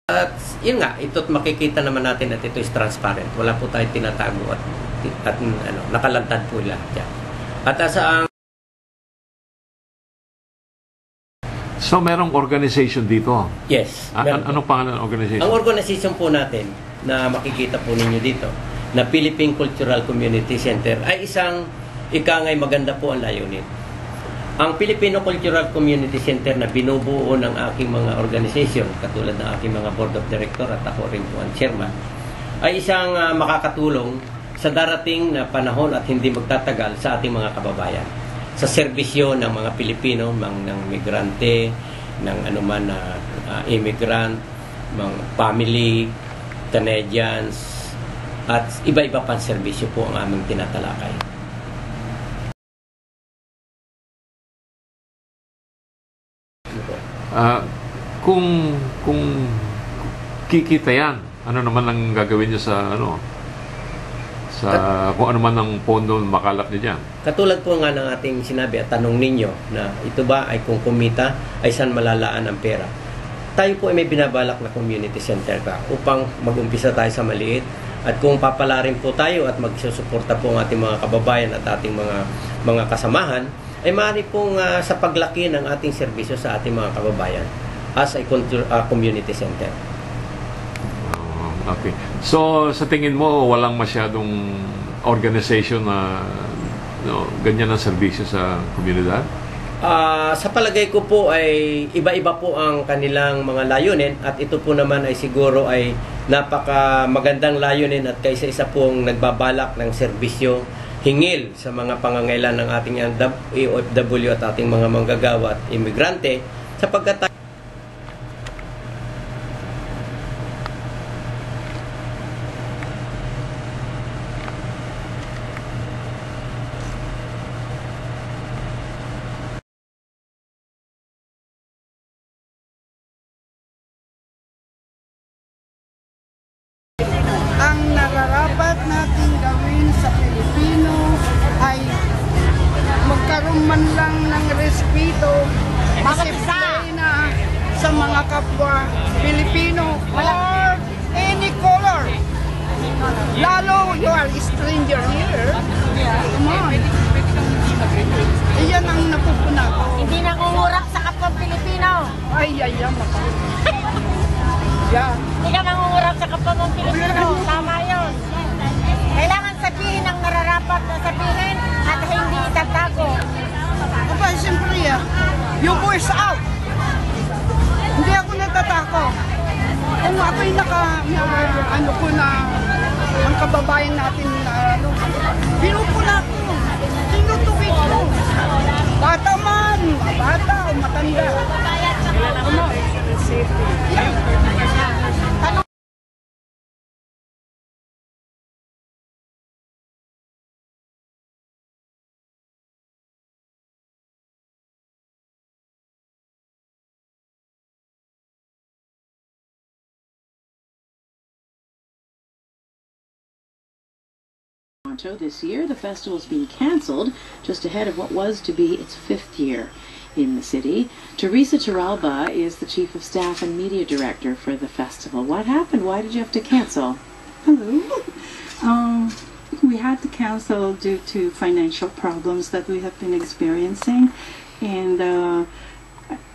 At yun nga, ito't makikita naman natin at ito is transparent. Wala po tayong tinatago at nakalantad po lahat dyan. At So, merong organization dito? Yes. Anong pangalan ng organization? Ang organization po natin na makikita po ninyo dito, na Philippine Cultural Community Center, ay isang ikangay maganda po ang layunin. Ang Filipino Cultural Community Center na binubuo ng aking mga organization, katulad ng aking mga board of director at ako rin po ang chairman, ay isang makakatulong sa darating na panahon at hindi magtatagal sa ating mga kababayan. Sa serbisyo ng mga Pilipino, ng migrante, ng anuman na immigrant, mga family, Canadians, at iba-iba pang serbisyo po ang aming tinatalakay. Kung kikita yan, ano naman ang gagawin niyo sa kung ano man ang pondo makalap niyo dyan? Katulad po nga ng ating sinabi at tanong ninyo na ito ba ay kung kumita ay saan malalaan ang pera. Tayo po ay may binabalak na community center upang mag-umpisa tayo sa maliit at kung papalarin po tayo at magsusuporta po ang ating mga kababayan at ating mga kasamahan ay maaari pong sa paglaki ng ating serbisyo sa ating mga kababayan as a community center. Okay. So, sa tingin mo, walang masyadong organization na ganyan ang serbisyo sa komunidad? Sa palagay ko po ay iba-iba po ang kanilang mga layunin at ito po naman ay siguro ay napaka magandang layunin at kaysa-isa pong nagbabalak ng serbisyo hingil sa mga pangangailan ng ating OFW at ating mga manggagawa at imigrante sapagkat ang nararapat natin gawin sa Pilipino ay magkaroon man lang ng respeto, disiplina sa mga kapwa Pilipino or any color. Lalo you are a stranger here. Come on. Iyan ang napupuna ko. Hindi nangungurap sa kapwa Pilipino. Ay, maka. Yeah. Hindi ka mangungurap sa kapwa mong Pilipino. Tama yun. Kailangan sabihin ang nararapat na sabihin at hindi itatago. Aba, siyempre yung voice out. Hindi ako natatako. Kung ako'y ang kababayan natin na pinupuna ko. Tinutuwid ko. Bata man, bata o matanda. This year, the festival is being canceled just ahead of what was to be its 5th year in the city. Teresa Torralba is the Chief of Staff and Media Director for the festival. What happened? Why did you have to cancel? Hello. We had to cancel due to financial problems that we have been experiencing. And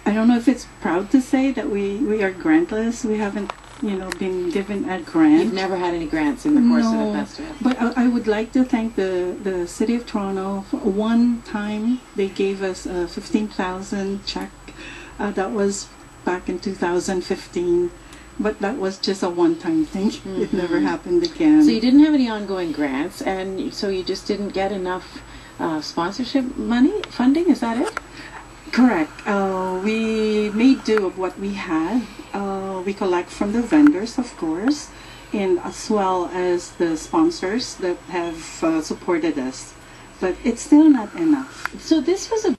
I don't know if it's proud to say that we are grantless. We haven't been given a grant. You've never had any grants in the course of the festival? But I would like to thank the City of Toronto. One time they gave us a 15,000 check. That was back in 2015. But that was just a one-time thing. It never happened again. So you didn't have any ongoing grants, and so you just didn't get enough sponsorship funding? Is that it? Correct. We made do of what we had. We collect from the vendors, of course, and as well as the sponsors that have supported us. But it's still not enough. So this was a